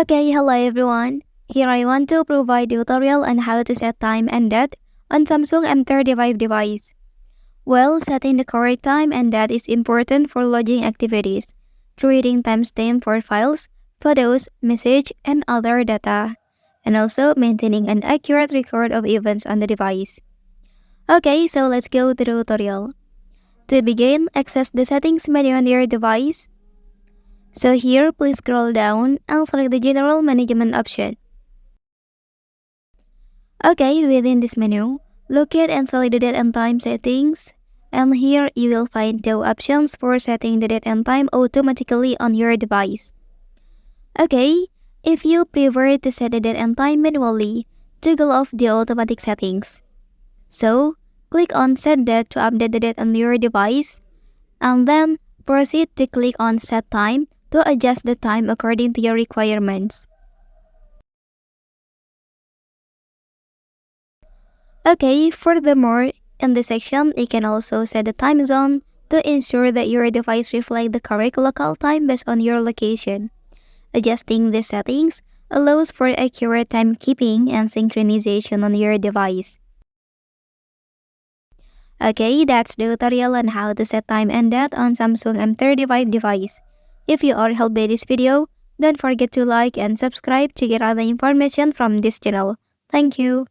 Okay, hello everyone. Here I want to provide tutorial on how to set time and date on Samsung M35 device. Well, setting the correct time and date is important for logging activities, creating timestamp for files, photos, message, and other data, and also maintaining an accurate record of events on the device. Okay, so let's go to the tutorial. To begin, access the settings menu on your device. So here, please scroll down and select the General Management option. Okay, within this menu, locate and select the date and time settings. And here, you will find two options for setting the date and time automatically on your device. Okay, if you prefer to set the date and time manually, toggle off the automatic settings. So, click on Set Date to update the date on your device, and then proceed to click on Set Time to adjust the time according to your requirements. Okay, furthermore, in this section, you can also set the time zone to ensure that your device reflects the correct local time based on your location. Adjusting the settings allows for accurate timekeeping and synchronization on your device. Okay, that's the tutorial on how to set time and date on Samsung M35 device. If you are helped by this video, don't forget to like and subscribe to get other information from this channel. Thank you.